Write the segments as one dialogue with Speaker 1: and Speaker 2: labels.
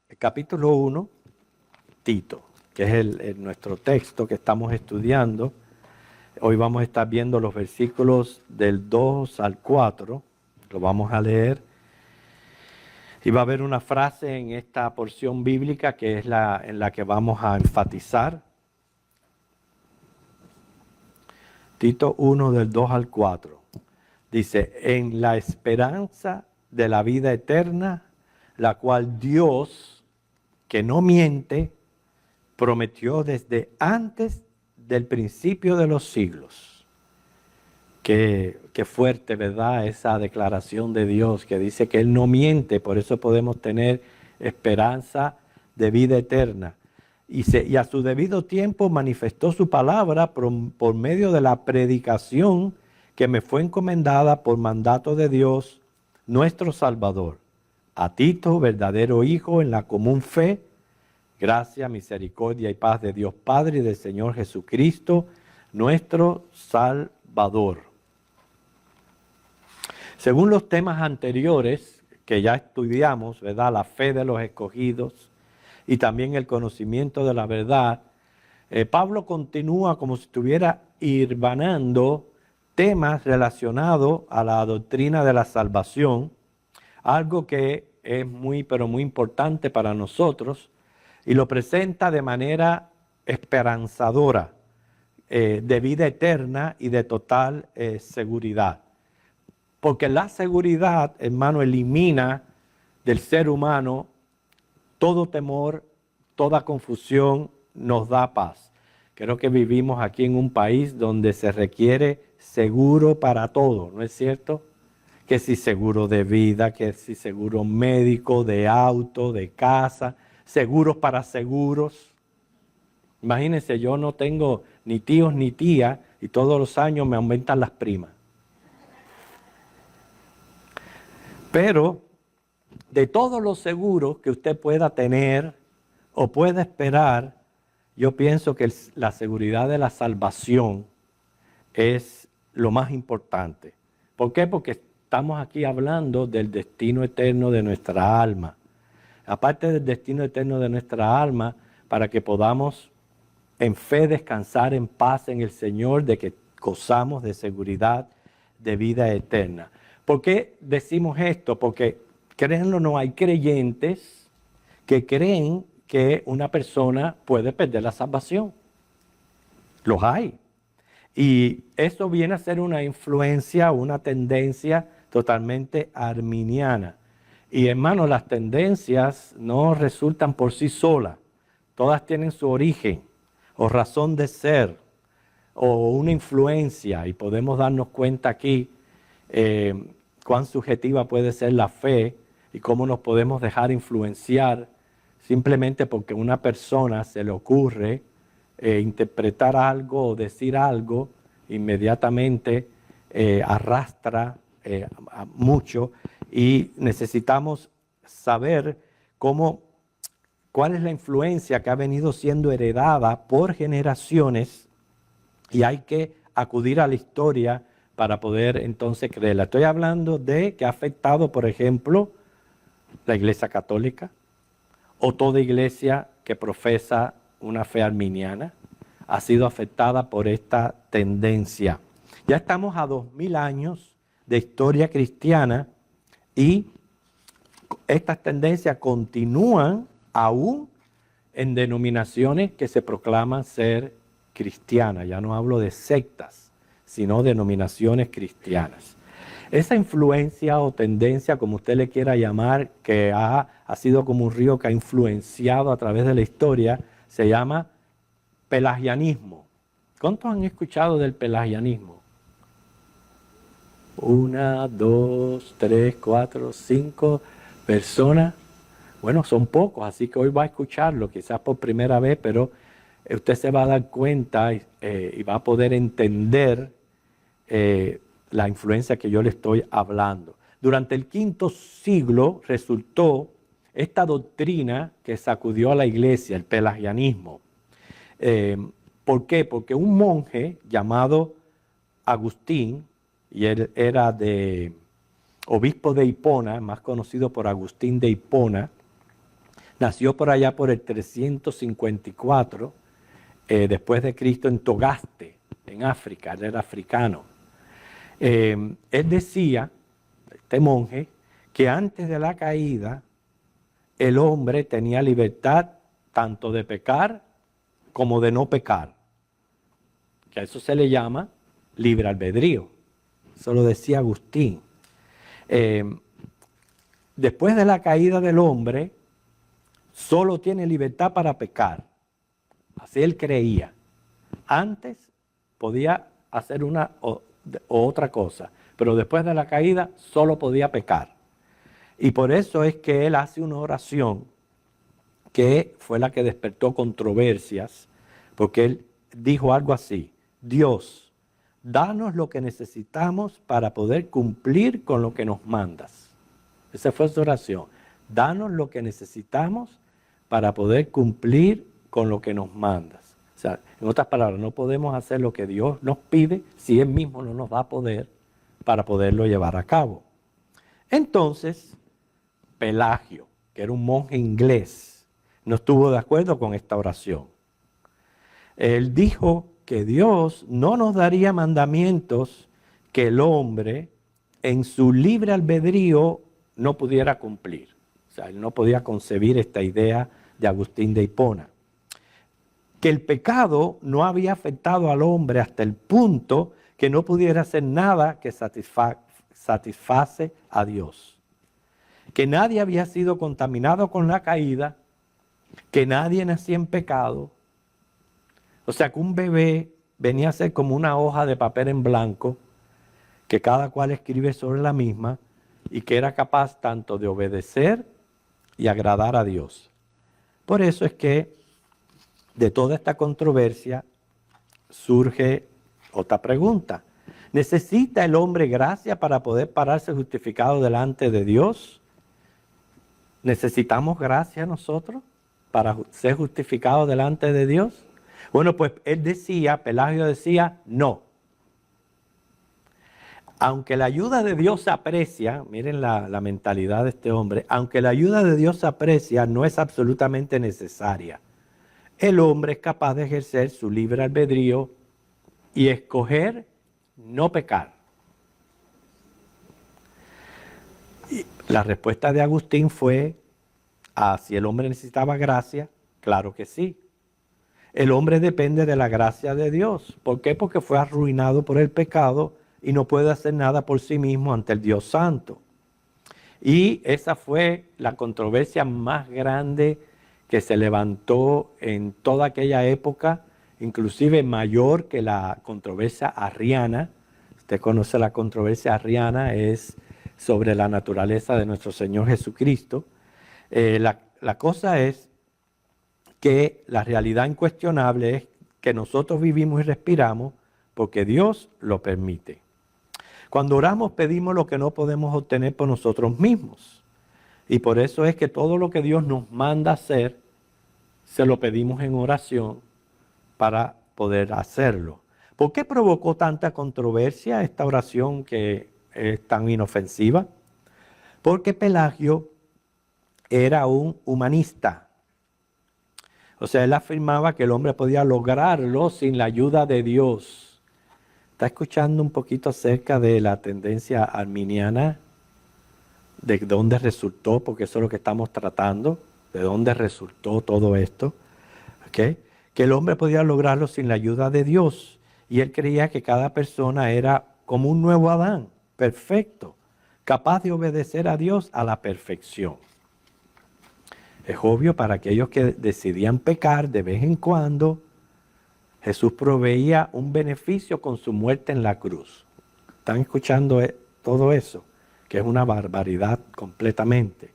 Speaker 1: el capítulo 1, Tito, que es nuestro texto que estamos estudiando. Hoy vamos a estar viendo los versículos del 2 al 4, lo vamos a leer. Y va a haber una frase en esta porción bíblica que es en la que vamos a enfatizar. Tito 1 del 2 al 4. Dice, en la esperanza de la vida eterna, la cual Dios, que no miente, prometió desde antes del principio de los siglos. Qué fuerte, ¿verdad? Esa declaración de Dios que dice que Él no miente, por eso podemos tener esperanza de vida eterna. Y a su debido tiempo manifestó su palabra por medio de la predicación que me fue encomendada por mandato de Dios, nuestro Salvador. A Tito, verdadero hijo en la común fe, gracia, misericordia y paz de Dios Padre y del Señor Jesucristo, nuestro Salvador. Según los temas anteriores que ya estudiamos, ¿verdad? La fe de los escogidos y también el conocimiento de la verdad, Pablo continúa como si estuviera hilvanando temas relacionados a la doctrina de la salvación, algo que es pero muy importante para nosotros, y lo presenta de manera esperanzadora, de vida eterna y de total seguridad. Porque la seguridad, hermano, elimina del ser humano todo temor, toda confusión, nos da paz. Creo que vivimos aquí en un país donde se requiere seguro para todo, ¿no es cierto? Que si seguro de vida, que si seguro médico, de auto, de casa, seguros para seguros. Imagínense, yo no tengo ni tíos ni tías y todos los años me aumentan las primas. Pero de todos los seguros que usted pueda tener o pueda esperar, yo pienso que la seguridad de la salvación es lo más importante. ¿Por qué? Porque estamos aquí hablando del destino eterno de nuestra alma. Aparte del destino eterno de nuestra alma, para que podamos en fe descansar en paz en el Señor, de que gozamos de seguridad de vida eterna. ¿Por qué decimos esto? Porque, créanlo, no hay creyentes que creen que una persona puede perder la salvación. Los hay. Y eso viene a ser una influencia, una tendencia totalmente arminiana. Y hermano, las tendencias no resultan por sí solas. Todas tienen su origen o razón de ser o una influencia. Y podemos darnos cuenta aquí cuán subjetiva puede ser la fe y cómo nos podemos dejar influenciar simplemente porque a una persona se le ocurre interpretar algo o decir algo, inmediatamente arrastra mucho, y necesitamos saber cuál es la influencia que ha venido siendo heredada por generaciones, y hay que acudir a la historia para poder entonces creerla. Estoy hablando de que ha afectado, por ejemplo, la Iglesia Católica o toda iglesia que profesa una fe arminiana, ha sido afectada por esta tendencia. Ya estamos a 2000 años de historia cristiana y estas tendencias continúan aún en denominaciones que se proclaman ser cristianas. Ya no hablo de sectas, sino denominaciones cristianas. Esa influencia o tendencia, como usted le quiera llamar, que ha sido como un río que ha influenciado a través de la historia, se llama pelagianismo. ¿Cuántos han escuchado del pelagianismo? 1, 2, 3, 4, 5 personas. Bueno, son pocos, así que hoy va a escucharlo, quizás por primera vez, pero usted se va a dar cuenta y va a poder entender la influencia que yo le estoy hablando. Durante el V siglo resultó esta doctrina que sacudió a la iglesia, el pelagianismo. ¿Por qué? Porque un monje llamado Agustín, y él era obispo de Hipona, más conocido por Agustín de Hipona, Nació por allá por el 354 después de Cristo en Togaste, en África. Él era africano. Él decía, este monje, que antes de la caída el hombre tenía libertad tanto de pecar como de no pecar. Que a eso se le llama libre albedrío. Eso lo decía Agustín. Después de la caída del hombre, solo tiene libertad para pecar. Así él creía. Antes podía hacer una o otra cosa, pero después de la caída solo podía pecar. Y por eso es que él hace una oración que fue la que despertó controversias, porque él dijo algo así: Dios, danos lo que necesitamos para poder cumplir con lo que nos mandas. Esa fue su oración. Danos lo que necesitamos para poder cumplir con lo que nos mandas. O sea, en otras palabras, no podemos hacer lo que Dios nos pide si Él mismo no nos va a poder para poderlo llevar a cabo. Entonces, Pelagio, que era un monje inglés, no estuvo de acuerdo con esta oración. Él dijo que Dios no nos daría mandamientos que el hombre en su libre albedrío no pudiera cumplir. O sea, él no podía concebir esta idea de Agustín de Hipona. Que el pecado no había afectado al hombre hasta el punto que no pudiera hacer nada que satisface a Dios. Que nadie había sido contaminado con la caída, que nadie nacía en pecado. O sea, que un bebé venía a ser como una hoja de papel en blanco, que cada cual escribe sobre la misma, y que era capaz tanto de obedecer y agradar a Dios. Por eso es que de toda esta controversia surge otra pregunta. ¿Necesita el hombre gracia para poder pararse justificado delante de Dios? ¿Necesitamos gracia nosotros para ser justificados delante de Dios? Bueno, pues él decía, Pelagio decía, no. Aunque la ayuda de Dios se aprecia, miren la mentalidad de este hombre, aunque la ayuda de Dios se aprecia, no es absolutamente necesaria. El hombre es capaz de ejercer su libre albedrío y escoger no pecar. Y la respuesta de Agustín fue, si el hombre necesitaba gracia, claro que sí. El hombre depende de la gracia de Dios. ¿Por qué? Porque fue arruinado por el pecado y no puede hacer nada por sí mismo ante el Dios Santo. Y esa fue la controversia más grande que se levantó en toda aquella época, inclusive mayor que la controversia arriana. Usted conoce la controversia arriana, es sobre la naturaleza de nuestro Señor Jesucristo. La cosa es que la realidad incuestionable es que nosotros vivimos y respiramos porque Dios lo permite. Cuando oramos pedimos lo que no podemos obtener por nosotros mismos. Y por eso es que todo lo que Dios nos manda hacer, se lo pedimos en oración para poder hacerlo. ¿Por qué provocó tanta controversia esta oración que es tan inofensiva? Porque Pelagio era un humanista. O sea, él afirmaba que el hombre podía lograrlo sin la ayuda de Dios. ¿Está escuchando un poquito acerca de la tendencia arminiana? ¿De dónde resultó? Porque eso es lo que estamos tratando. ¿De dónde resultó todo esto? ¿Okay? Que el hombre podía lograrlo sin la ayuda de Dios. Y él creía que cada persona era como un nuevo Adán, perfecto, capaz de obedecer a Dios a la perfección. Es obvio para aquellos que decidían pecar de vez en cuando, Jesús proveía un beneficio con su muerte en la cruz. ¿Están escuchando todo eso? Que es una barbaridad completamente.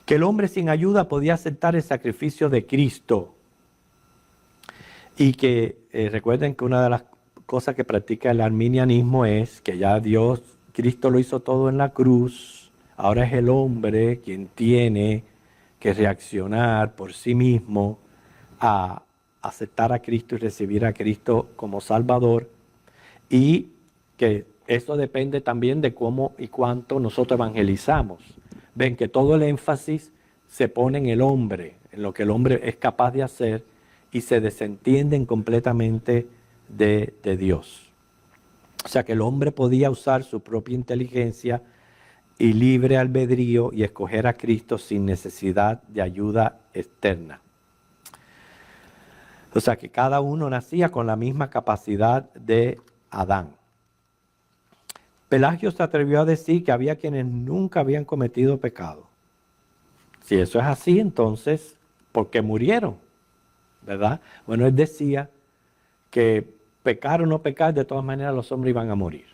Speaker 1: Que el hombre sin ayuda podía aceptar el sacrificio de Cristo. Y que recuerden que una de las cosas que practica el arminianismo es que ya Cristo lo hizo todo en la cruz. Ahora es el hombre quien tiene que reaccionar por sí mismo a aceptar a Cristo y recibir a Cristo como Salvador, y que eso depende también de cómo y cuánto nosotros evangelizamos. Ven que todo el énfasis se pone en el hombre, en lo que el hombre es capaz de hacer, y se desentienden completamente de Dios. O sea que el hombre podía usar su propia inteligencia y libre albedrío y escoger a Cristo sin necesidad de ayuda externa. O sea que cada uno nacía con la misma capacidad de Adán. Pelagio se atrevió a decir que había quienes nunca habían cometido pecado. Si eso es así, entonces, ¿por qué murieron? ¿Verdad? Bueno, él decía que pecar o no pecar, de todas maneras los hombres iban a morir.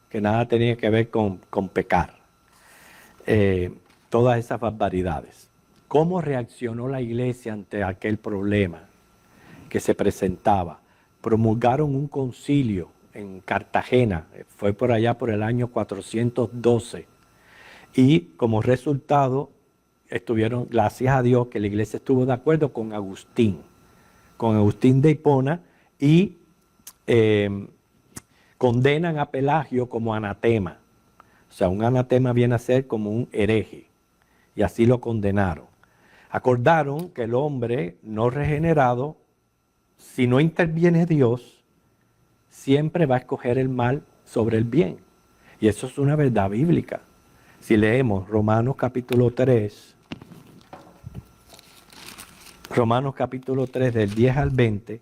Speaker 1: Que nada tenía que ver con pecar. Todas esas barbaridades. ¿Cómo reaccionó la iglesia ante aquel problema que se presentaba? Promulgaron un concilio en Cartagena, fue por allá por el año 412, y como resultado estuvieron, gracias a Dios, que la iglesia estuvo de acuerdo con Agustín de Hipona, y condenan a Pelagio como anatema. O sea, un anatema viene a ser como un hereje, y así lo condenaron. Acordaron que el hombre no regenerado, si no interviene Dios, siempre va a escoger el mal sobre el bien. Y eso es una verdad bíblica. Si leemos Romanos capítulo 3, del 10 al 20,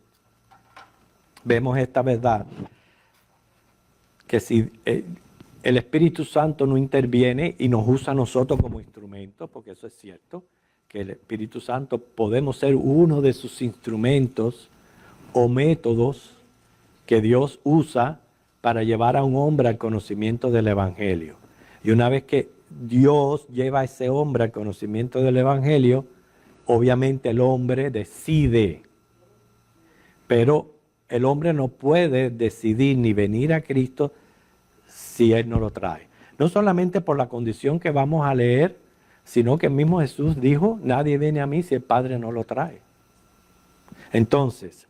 Speaker 1: vemos esta verdad, que si el Espíritu Santo no interviene y nos usa a nosotros como instrumentos, porque eso es cierto, que el Espíritu Santo podemos ser uno de sus instrumentos o métodos que Dios usa para llevar a un hombre al conocimiento del Evangelio. Y una vez que Dios lleva a ese hombre al conocimiento del Evangelio, obviamente el hombre decide, pero el hombre no puede decidir ni venir a Cristo si Él no lo trae. No solamente por la condición que vamos a leer, sino que el mismo Jesús dijo, nadie viene a mí si el Padre no lo trae. Entonces,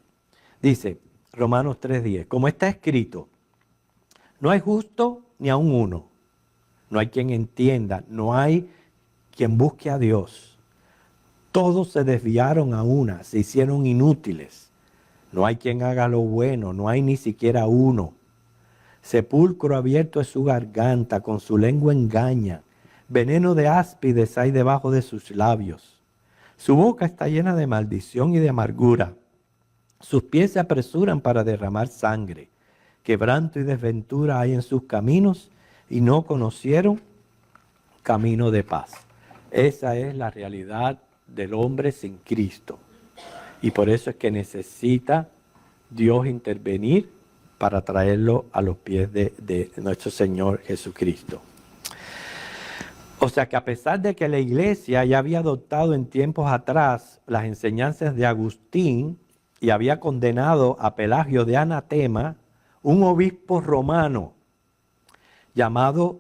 Speaker 1: dice Romanos 3:10, como está escrito, no hay justo ni aun uno, no hay quien entienda, no hay quien busque a Dios. Todos se desviaron a una, se hicieron inútiles. No hay quien haga lo bueno, no hay ni siquiera uno. Sepulcro abierto es su garganta, con su lengua engaña. Veneno de áspides hay debajo de sus labios. Su boca está llena de maldición y de amargura. Sus pies se apresuran para derramar sangre. Quebranto y desventura hay en sus caminos y no conocieron camino de paz. Esa es la realidad del hombre sin Cristo. Y por eso es que necesita Dios intervenir para traerlo a los pies de nuestro Señor Jesucristo. O sea que a pesar de que la iglesia ya había adoptado en tiempos atrás las enseñanzas de Agustín y había condenado a Pelagio de anatema, un obispo romano llamado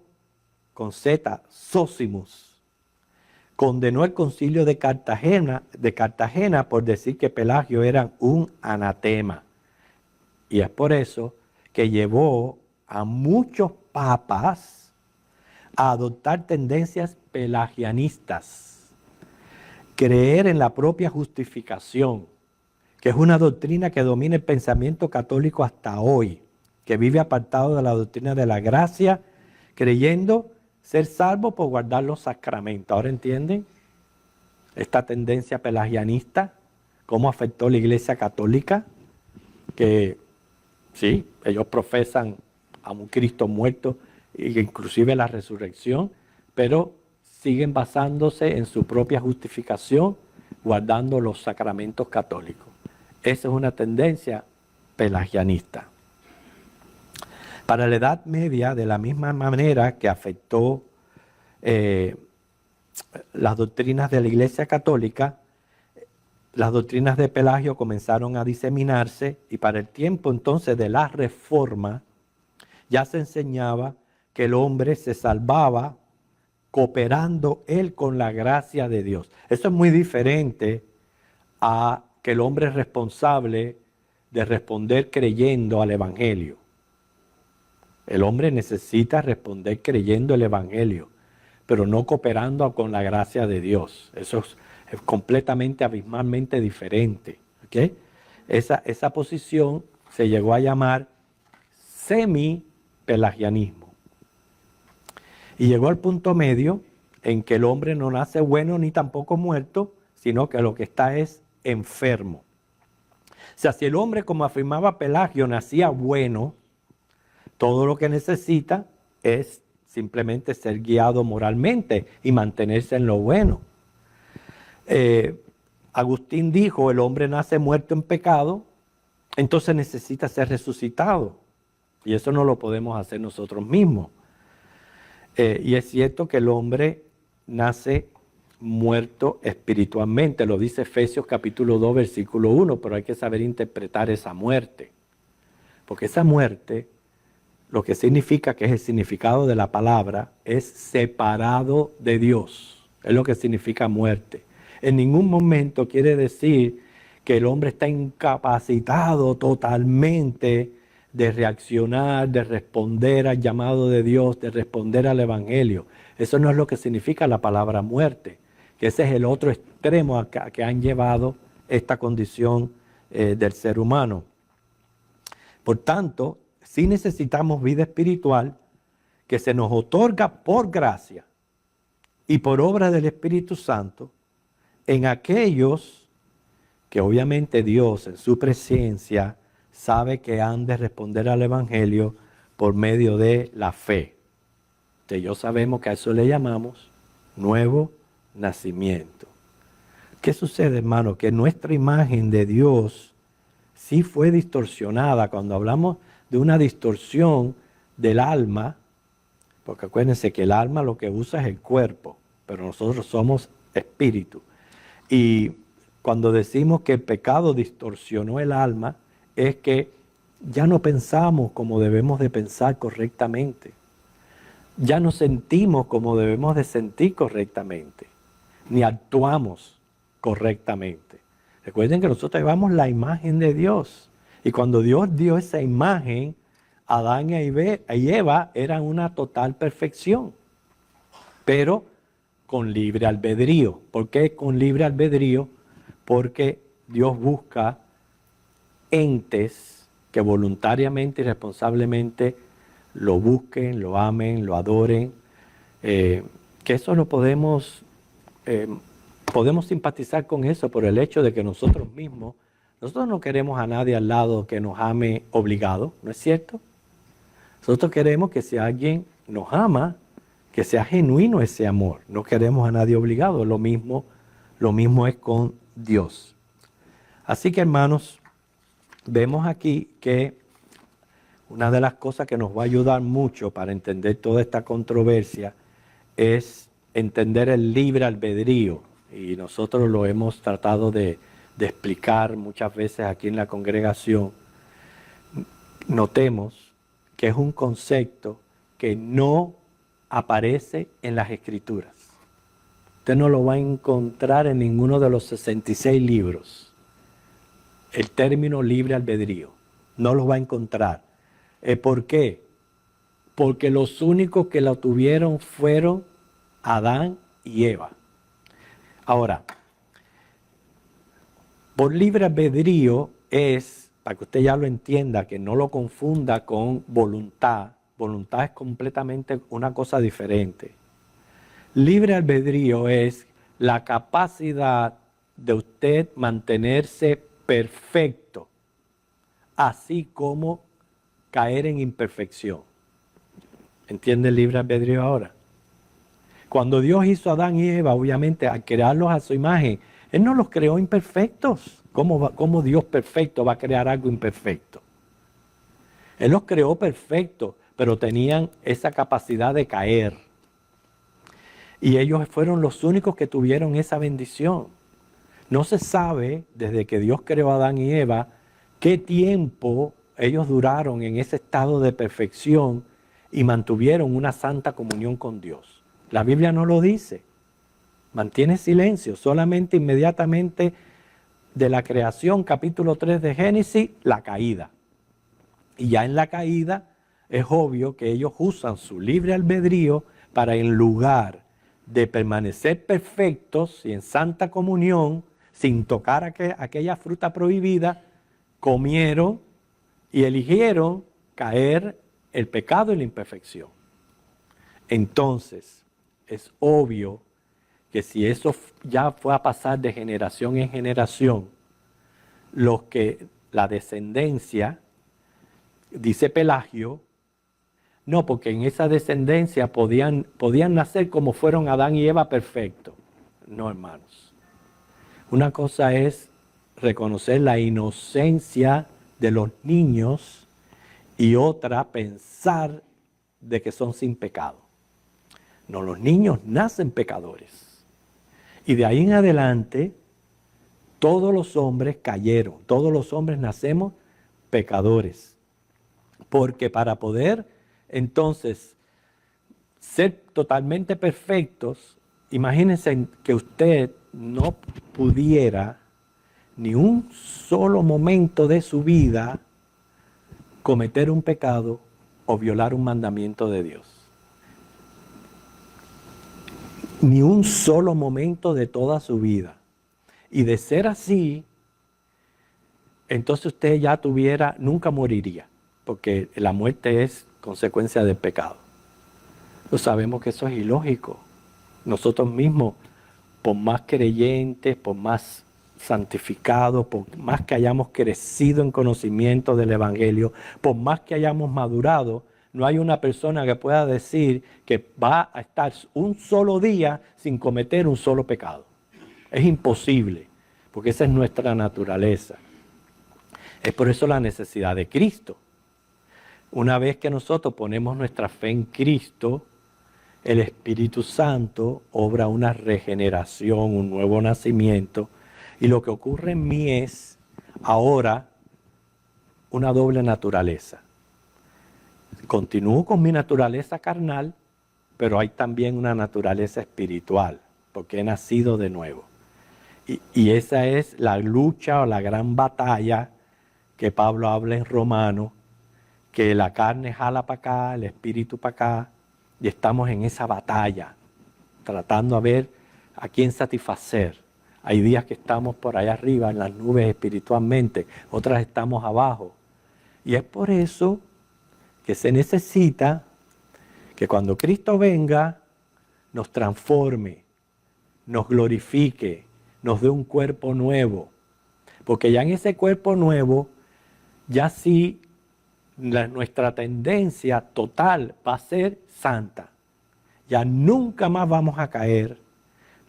Speaker 1: con Z, Zósimos, condenó el concilio de Cartagena por decir que Pelagio era un anatema. Y es por eso que llevó a muchos papas a adoptar tendencias pelagianistas, creer en la propia justificación, que es una doctrina que domina el pensamiento católico hasta hoy, que vive apartado de la doctrina de la gracia, creyendo ser salvo por guardar los sacramentos. ¿Ahora entienden esta tendencia pelagianista? ¿Cómo afectó la Iglesia Católica? Que sí, ellos profesan a un Cristo muerto, e inclusive la resurrección, pero siguen basándose en su propia justificación, guardando los sacramentos católicos. Esa es una tendencia pelagianista. Para la Edad Media, de la misma manera que afectó las doctrinas de la Iglesia Católica, las doctrinas de Pelagio comenzaron a diseminarse y para el tiempo entonces de la Reforma ya se enseñaba que el hombre se salvaba cooperando él con la gracia de Dios. Eso es muy diferente a que el hombre es responsable de responder creyendo al Evangelio. El hombre necesita responder creyendo el Evangelio, pero no cooperando con la gracia de Dios. Eso es completamente, abismalmente diferente. ¿Okay? Esa posición se llegó a llamar semi-pelagianismo. Y llegó al punto medio en que el hombre no nace bueno ni tampoco muerto, sino que lo que está es enfermo. O sea, si el hombre, como afirmaba Pelagio, nacía bueno, todo lo que necesita es simplemente ser guiado moralmente y mantenerse en lo bueno. Agustín dijo, el hombre nace muerto en pecado, entonces necesita ser resucitado. Y eso no lo podemos hacer nosotros mismos. Y es cierto que el hombre nace muerto espiritualmente, lo dice Efesios capítulo 2, versículo 1, pero hay que saber interpretar esa muerte. Porque esa muerte, lo que significa, que es el significado de la palabra, es separado de Dios. Es lo que significa muerte. En ningún momento quiere decir que el hombre está incapacitado totalmente de reaccionar, de responder al llamado de Dios, de responder al Evangelio. Eso no es lo que significa la palabra muerte, que ese es el otro extremo a que han llevado esta condición del ser humano. Por tanto, sí necesitamos vida espiritual que se nos otorga por gracia y por obra del Espíritu Santo en aquellos que obviamente Dios en su presencia sabe que han de responder al Evangelio por medio de la fe. Entonces, sabemos que a eso le llamamos nuevo nacimiento. ¿Qué sucede, hermano? Que nuestra imagen de Dios sí fue distorsionada. Cuando hablamos de una distorsión del alma, porque acuérdense que el alma lo que usa es el cuerpo, pero nosotros somos espíritu. Y cuando decimos que el pecado distorsionó el alma, es que ya no pensamos como debemos de pensar correctamente. Ya no sentimos como debemos de sentir correctamente, ni actuamos correctamente. Recuerden que nosotros llevamos la imagen de Dios. Y cuando Dios dio esa imagen, Adán y Eva eran una total perfección, pero con libre albedrío. ¿Por qué con libre albedrío? Porque Dios busca entes que voluntariamente y responsablemente lo busquen, lo amen, lo adoren. Que eso lo podemos simpatizar con eso por el hecho de que nosotros no queremos a nadie al lado que nos ame obligado, ¿no es cierto? Nosotros queremos que si alguien nos ama, que sea genuino ese amor. No queremos a nadie obligado. Lo mismo es con Dios. Así que, hermanos, vemos aquí que una de las cosas que nos va a ayudar mucho para entender toda esta controversia es entender el libre albedrío. Y nosotros lo hemos tratado de explicar muchas veces aquí en la congregación. Notemos que es un concepto que no aparece en las Escrituras. Usted no lo va a encontrar en ninguno de los 66 libros. El término libre albedrío. No lo va a encontrar. ¿Por qué? Porque los únicos que lo tuvieron fueron Adán y Eva. Ahora, por libre albedrío es, para que usted ya lo entienda, que no lo confunda con voluntad. Voluntad es completamente una cosa diferente. Libre albedrío es la capacidad de usted mantenerse perfecto, así como caer en imperfección. ¿Entiende el libre albedrío ahora? Cuando Dios hizo a Adán y Eva, obviamente, al crearlos a su imagen, Él no los creó imperfectos. ¿Cómo Dios perfecto va a crear algo imperfecto? Él los creó perfectos, pero tenían esa capacidad de caer. Y ellos fueron los únicos que tuvieron esa bendición. No se sabe, desde que Dios creó a Adán y Eva, qué tiempo ellos duraron en ese estado de perfección y mantuvieron una santa comunión con Dios. La Biblia no lo dice. Mantiene silencio. Solamente inmediatamente de la creación, capítulo 3 de Génesis, la caída. Y ya en la caída es obvio que ellos usan su libre albedrío para, en lugar de permanecer perfectos y en santa comunión, sin tocar aquella fruta prohibida, comieron y eligieron caer el pecado y la imperfección. Entonces, es obvio que si eso ya fue a pasar de generación en generación, la descendencia, dice Pelagio, no, porque en esa descendencia podían nacer como fueron Adán y Eva perfectos. No, hermanos. Una cosa es reconocer la inocencia de los niños y otra pensar de que son sin pecado. No, los niños nacen pecadores. Y de ahí en adelante, todos los hombres cayeron, todos los hombres nacemos pecadores. Porque para poder entonces ser totalmente perfectos, imagínense que usted no pudiera ni un solo momento de su vida cometer un pecado o violar un mandamiento de Dios. Ni un solo momento de toda su vida. Y de ser así, entonces usted ya nunca moriría, porque la muerte es consecuencia del pecado. Pues sabemos que eso es ilógico. Nosotros mismos, por más creyentes, por más santificados, por más que hayamos crecido en conocimiento del Evangelio, por más que hayamos madurado, no hay una persona que pueda decir que va a estar un solo día sin cometer un solo pecado. Es imposible, porque esa es nuestra naturaleza. Es por eso la necesidad de Cristo. Una vez que nosotros ponemos nuestra fe en Cristo, el Espíritu Santo obra una regeneración, un nuevo nacimiento, y lo que ocurre en mí es ahora una doble naturaleza. Continúo con mi naturaleza carnal, pero hay también una naturaleza espiritual, porque he nacido de nuevo. Y esa es la lucha o la gran batalla que Pablo habla en Romanos, que la carne jala para acá, el espíritu para acá, y estamos en esa batalla, tratando a ver a quién satisfacer. Hay días que estamos por allá arriba, en las nubes espiritualmente, otras estamos abajo. Y es por eso que se necesita que cuando Cristo venga, nos transforme, nos glorifique, nos dé un cuerpo nuevo. Porque ya en ese cuerpo nuevo, ya sí, nuestra tendencia total va a ser santa. Ya nunca más vamos a caer,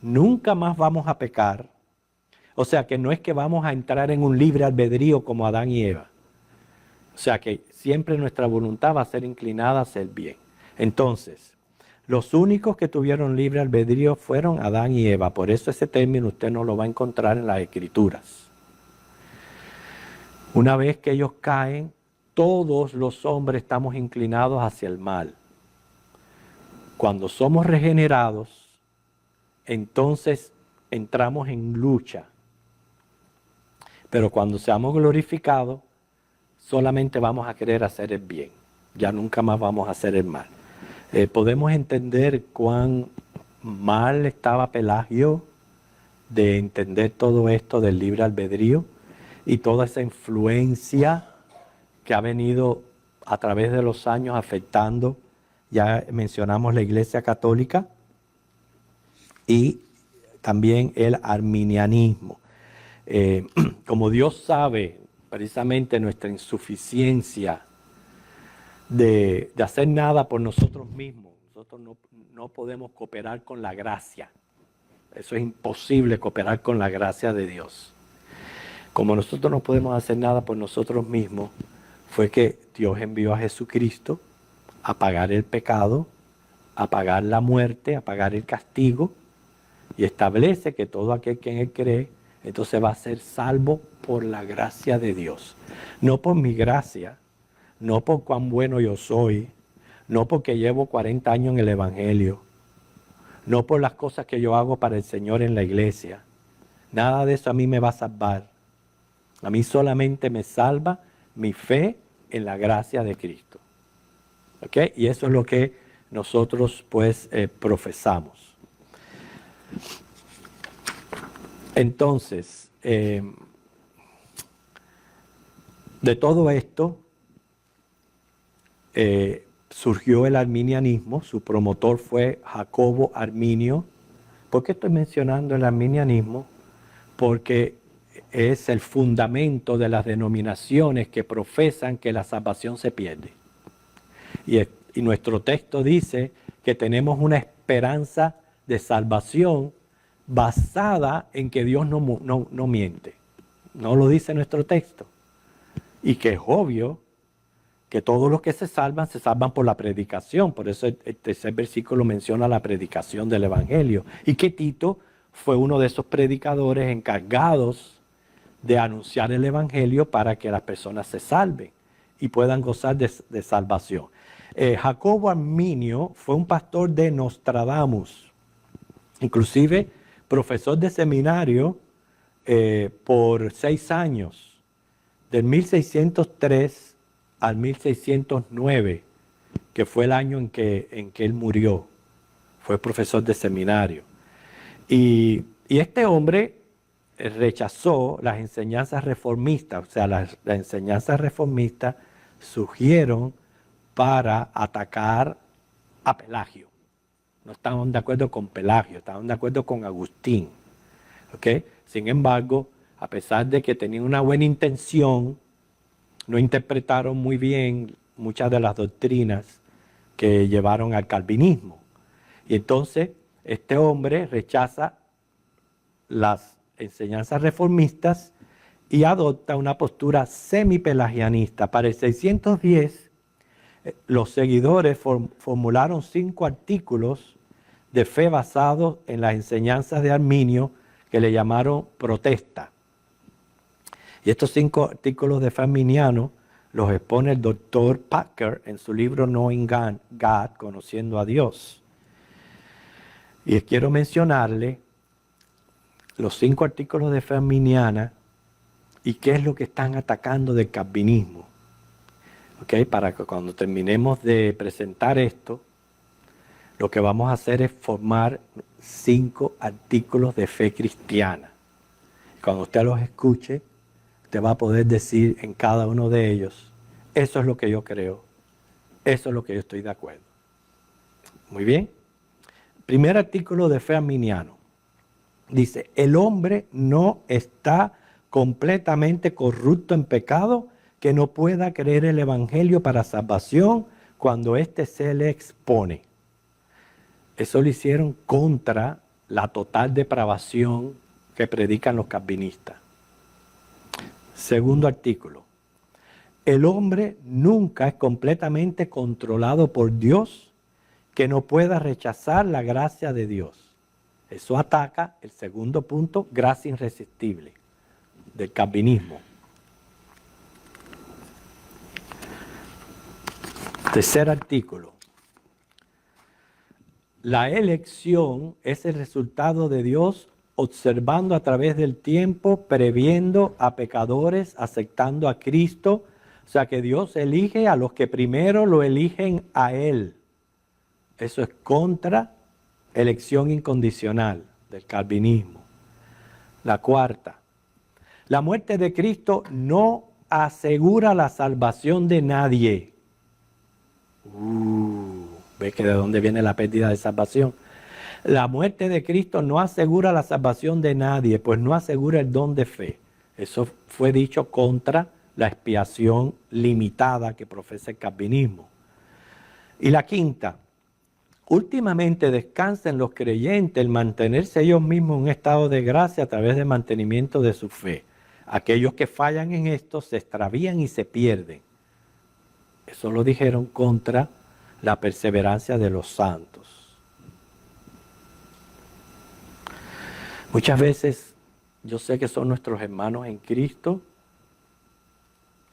Speaker 1: nunca más vamos a pecar. O sea que no es que vamos a entrar en un libre albedrío como Adán y Eva. O sea que siempre nuestra voluntad va a ser inclinada a hacer bien. Entonces, los únicos que tuvieron libre albedrío fueron Adán y Eva. Por eso ese término usted no lo va a encontrar en las Escrituras. Una vez que ellos caen, todos los hombres estamos inclinados hacia el mal. Cuando somos regenerados, entonces entramos en lucha. Pero cuando seamos glorificados, solamente vamos a querer hacer el bien. Ya nunca más vamos a hacer el mal. Podemos entender cuán mal estaba Pelagio de entender todo esto del libre albedrío y toda esa influencia que ha venido a través de los años afectando, ya mencionamos la Iglesia Católica y también el arminianismo. Como Dios sabe precisamente nuestra insuficiencia de hacer nada por nosotros mismos, nosotros no podemos cooperar con la gracia. Eso es imposible, cooperar con la gracia de Dios. Como nosotros no podemos hacer nada por nosotros mismos, fue que Dios envió a Jesucristo a pagar el pecado, a pagar la muerte, a pagar el castigo, y establece que todo aquel que en Él cree, entonces va a ser salvo por la gracia de Dios. No por mi gracia, no por cuán bueno yo soy, no porque llevo 40 años en el Evangelio, no por las cosas que yo hago para el Señor en la iglesia. Nada de eso a mí me va a salvar. A mí solamente me salva mi fe en la gracia de Cristo. ¿Ok? Y eso es lo que nosotros pues profesamos. Entonces, de todo esto surgió el arminianismo. Su promotor fue Jacobo Arminio. ¿Por qué estoy mencionando el arminianismo? Porque es el fundamento de las denominaciones que profesan que la salvación se pierde. Y nuestro texto dice que tenemos una esperanza de salvación basada en que Dios no miente. No lo dice nuestro texto. Y que es obvio que todos los que se salvan por la predicación. Por eso el tercer versículo menciona la predicación del Evangelio. Y que Tito fue uno de esos predicadores encargados de anunciar el Evangelio para que las personas se salven y puedan gozar de salvación. Jacobo Arminio fue un pastor de Nostradamus, inclusive profesor de seminario por 6 años, del 1603 al 1609, que fue el año en que él murió. Fue profesor de seminario. Y este hombre rechazó las enseñanzas reformistas. O sea, las enseñanzas reformistas surgieron para atacar a Pelagio. No estaban de acuerdo con Pelagio, estaban de acuerdo con Agustín. ¿Okay? Sin embargo, a pesar de que tenían una buena intención, no interpretaron muy bien muchas de las doctrinas que llevaron al calvinismo. Y entonces este hombre rechaza las enseñanzas reformistas y adopta una postura semipelagianista. Para el 610, los seguidores formularon 5 artículos de fe basados en las enseñanzas de Arminio que le llamaron protesta. Y estos 5 artículos de fe arminiano los expone el doctor Packer en su libro Knowing God, Conociendo a Dios. Y quiero mencionarle los 5 artículos de fe arminiana y qué es lo que están atacando del calvinismo. ¿Okay? Para que cuando terminemos de presentar esto, lo que vamos a hacer es formar 5 artículos de fe cristiana. Cuando usted los escuche, usted va a poder decir en cada uno de ellos, eso es lo que yo creo, eso es lo que yo estoy de acuerdo. Muy bien. Primer artículo de fe arminiano. Dice, el hombre no está completamente corrupto en pecado que no pueda creer el Evangelio para salvación cuando éste se le expone. Eso lo hicieron contra la total depravación que predican los calvinistas. Segundo artículo. El hombre nunca es completamente controlado por Dios que no pueda rechazar la gracia de Dios. Eso ataca el segundo punto, gracia irresistible, del calvinismo. Tercer artículo. La elección es el resultado de Dios observando a través del tiempo, previendo a pecadores, aceptando a Cristo. O sea que Dios elige a los que primero lo eligen a Él. Eso es contra elección incondicional del calvinismo. La cuarta. La muerte de Cristo no asegura la salvación de nadie. ¿Ves que de dónde viene la pérdida de salvación? La muerte de Cristo no asegura la salvación de nadie, pues no asegura el don de fe. Eso fue dicho contra la expiación limitada que profesa el calvinismo. Y la quinta, últimamente descansa en los creyentes el mantenerse ellos mismos en un estado de gracia a través del mantenimiento de su fe. Aquellos que fallan en esto se extravían y se pierden. Eso lo dijeron contra la perseverancia de los santos. Muchas veces yo sé que son nuestros hermanos en Cristo.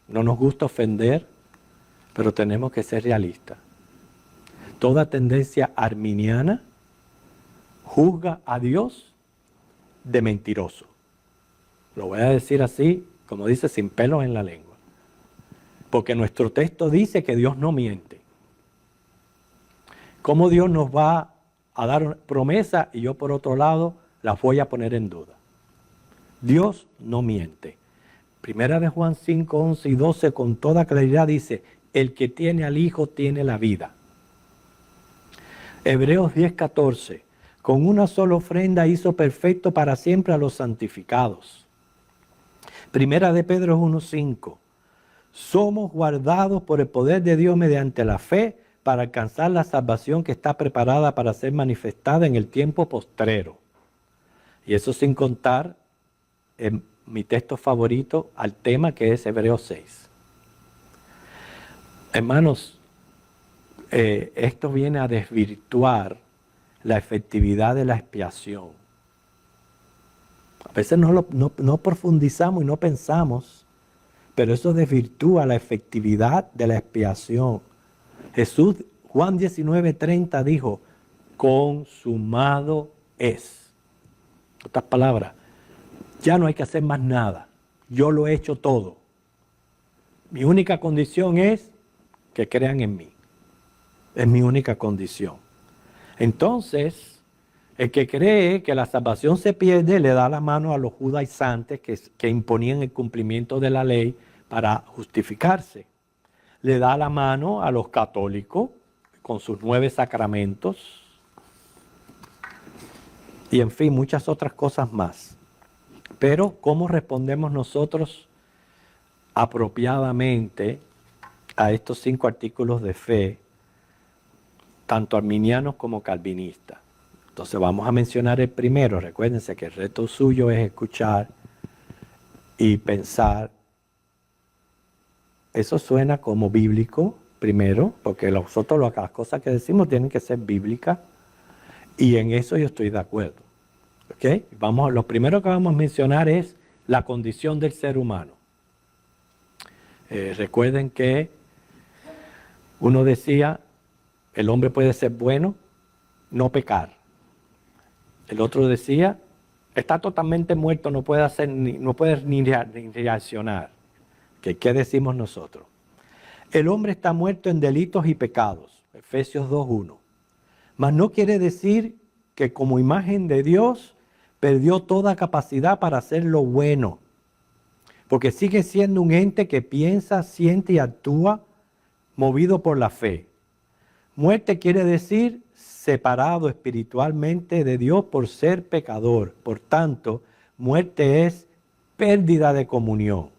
Speaker 1: No nos gusta ofender, pero tenemos que ser realistas. Toda tendencia arminiana juzga a Dios de mentiroso. Lo voy a decir así, como dice, sin pelos en la lengua. Porque nuestro texto dice que Dios no miente. ¿Cómo Dios nos va a dar una promesa y yo por otro lado las voy a poner en duda. Dios no miente. Primera de Juan 5, 11 y 12 con toda claridad dice, el que tiene al Hijo tiene la vida. Hebreos 10, 14, con una sola ofrenda hizo perfecto para siempre a los santificados. Primera de Pedro 1, 5, somos guardados por el poder de Dios mediante la fe para alcanzar la salvación que está preparada para ser manifestada en el tiempo postrero. Y eso sin contar mi texto favorito al tema que es Hebreos 6. Hermanos, esto viene a desvirtuar la efectividad de la expiación. A veces no profundizamos y no pensamos, pero eso desvirtúa la efectividad de la expiación. Jesús, Juan 19:30 dijo, consumado es. En otras palabras, ya no hay que hacer más nada. Yo lo he hecho todo. Mi única condición es que crean en mí. Es mi única condición. Entonces, el que cree que la salvación se pierde, le da la mano a los judaizantes que imponían el cumplimiento de la ley para justificarse. Le da la mano a los católicos con sus 9 sacramentos y en fin, muchas otras cosas más. Pero, ¿cómo respondemos nosotros apropiadamente a estos 5 artículos de fe, tanto arminianos como calvinistas? Entonces vamos a mencionar el primero. Recuérdense que el reto suyo es escuchar y pensar. Eso suena como bíblico, primero, porque nosotros las cosas que decimos tienen que ser bíblicas, y en eso yo estoy de acuerdo. ¿Okay? Lo primero que vamos a mencionar es la condición del ser humano. Recuerden que uno decía, el hombre puede ser bueno, no pecar. El otro decía, está totalmente muerto, no puede ni reaccionar. ¿Qué decimos nosotros? El hombre está muerto en delitos y pecados, Efesios 2:1. Mas no quiere decir que como imagen de Dios perdió toda capacidad para hacer lo bueno, porque sigue siendo un ente que piensa, siente y actúa movido por la fe. Muerte quiere decir separado espiritualmente de Dios por ser pecador. Por tanto, muerte es pérdida de comunión.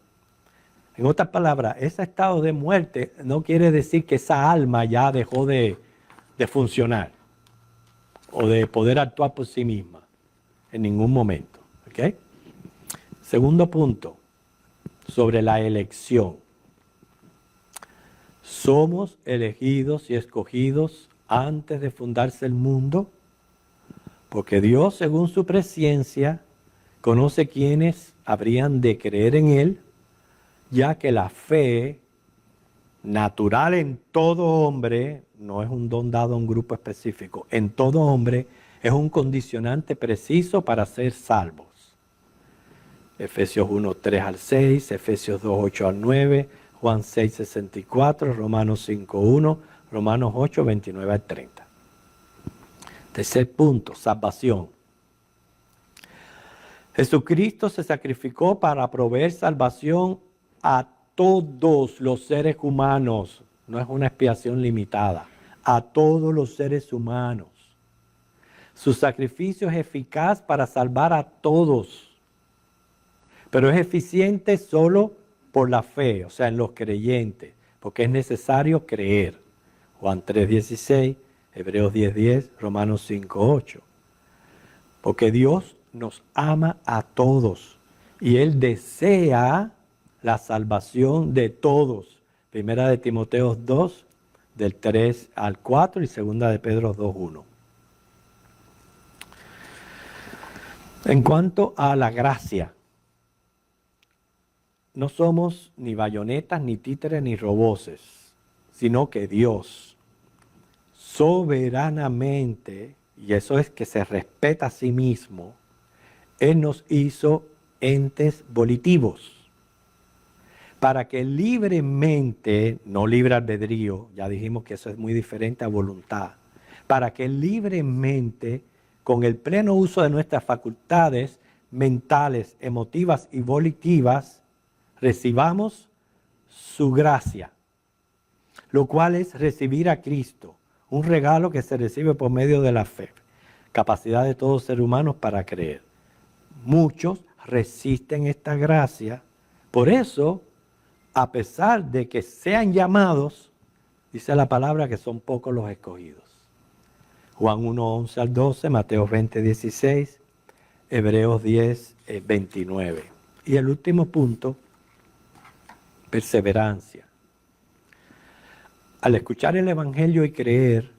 Speaker 1: En otras palabras, ese estado de muerte no quiere decir que esa alma ya dejó de funcionar o de poder actuar por sí misma en ningún momento. ¿Okay? Segundo punto, sobre la elección. Somos elegidos y escogidos antes de fundarse el mundo, porque Dios, según su presciencia, conoce quiénes habrían de creer en Él, ya que la fe natural en todo hombre, no es un don dado a un grupo específico, en todo hombre es un condicionante preciso para ser salvos. Efesios 1, 3 al 6, Efesios 2, 8 al 9, Juan 6, 64, Romanos 5, 1, Romanos 8, 29 al 30. Tercer punto, salvación. Jesucristo se sacrificó para proveer salvación a todos los seres humanos. No es una expiación limitada. A todos los seres humanos. Su sacrificio es eficaz para salvar a todos. Pero es eficiente solo por la fe, o sea, en los creyentes. Porque es necesario creer. Juan 3:16, Hebreos 10:10, Romanos 5:8. Porque Dios nos ama a todos. Y Él desea la salvación de todos. Primera de Timoteo 2, del 3 al 4 y segunda de Pedro 2:1. En cuanto a la gracia, no somos ni bayonetas, ni títeres, ni roboces, sino que Dios soberanamente, y eso es que se respeta a sí mismo, Él nos hizo entes volitivos, para que libremente, no libre albedrío, ya dijimos que eso es muy diferente a voluntad, para que libremente, con el pleno uso de nuestras facultades mentales, emotivas y volitivas, recibamos su gracia, lo cual es recibir a Cristo, un regalo que se recibe por medio de la fe, capacidad de todo ser humano para creer. Muchos resisten esta gracia, por eso, a pesar de que sean llamados, dice la palabra que son pocos los escogidos. Juan 1, 11 al 12, Mateo 20, 16, Hebreos 10, 29. Y el último punto, perseverancia. Al escuchar el Evangelio y creer,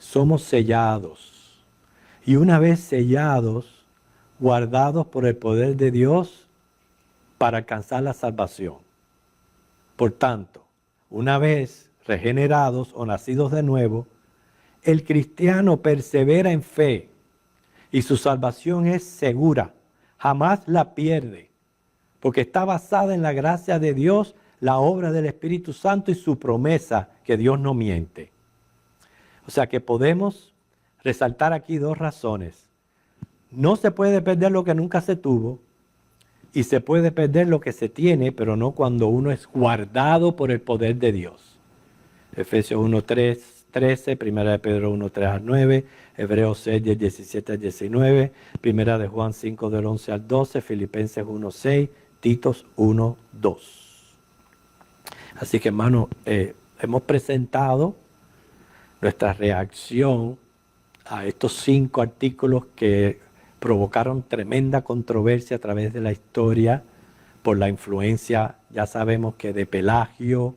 Speaker 1: somos sellados. Y una vez sellados, guardados por el poder de Dios para alcanzar la salvación. Por tanto, una vez regenerados o nacidos de nuevo, el cristiano persevera en fe y su salvación es segura, jamás la pierde, porque está basada en la gracia de Dios, la obra del Espíritu Santo y su promesa, que Dios no miente. O sea que podemos resaltar aquí dos razones. No se puede perder lo que nunca se tuvo y se puede perder lo que se tiene, pero no cuando uno es guardado por el poder de Dios. Efesios 1, 13, 1 de Pedro 1, 3 al 9, Hebreos 6, 10, 17 al 19, 1 de Juan 5, del 11 al 12, Filipenses 1, 6, Titos 1, 2. Así que, hermano, hemos presentado nuestra reacción a estos 5 artículos que provocaron tremenda controversia a través de la historia por la influencia, ya sabemos que de Pelagio,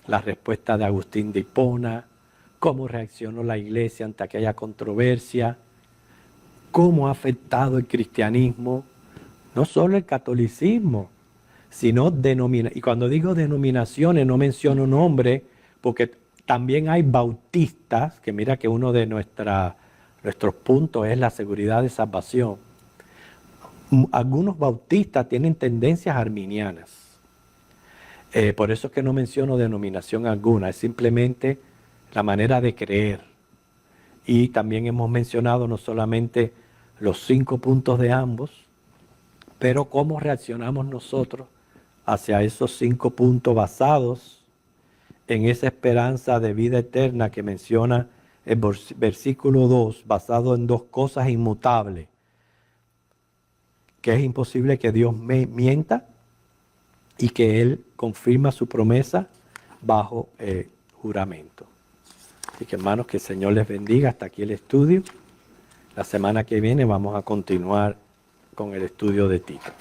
Speaker 1: la respuesta de Agustín de Hipona, cómo reaccionó la iglesia ante aquella controversia, cómo ha afectado el cristianismo, no solo el catolicismo, sino denominaciones. Y cuando digo denominaciones no menciono nombre, porque también hay bautistas, que mira que uno de nuestros puntos es la seguridad de salvación. Algunos bautistas tienen tendencias arminianas. Por eso es que no menciono denominación alguna, es simplemente la manera de creer. Y también hemos mencionado no solamente los 5 puntos de ambos, pero cómo reaccionamos nosotros hacia esos 5 puntos basados en esa esperanza de vida eterna que menciona el versículo 2, basado en 2 cosas inmutables, que es imposible que Dios mienta y que Él confirma su promesa bajo juramento. Así que, hermanos, que el Señor les bendiga. Hasta aquí el estudio. La semana que viene vamos a continuar con el estudio de Tito.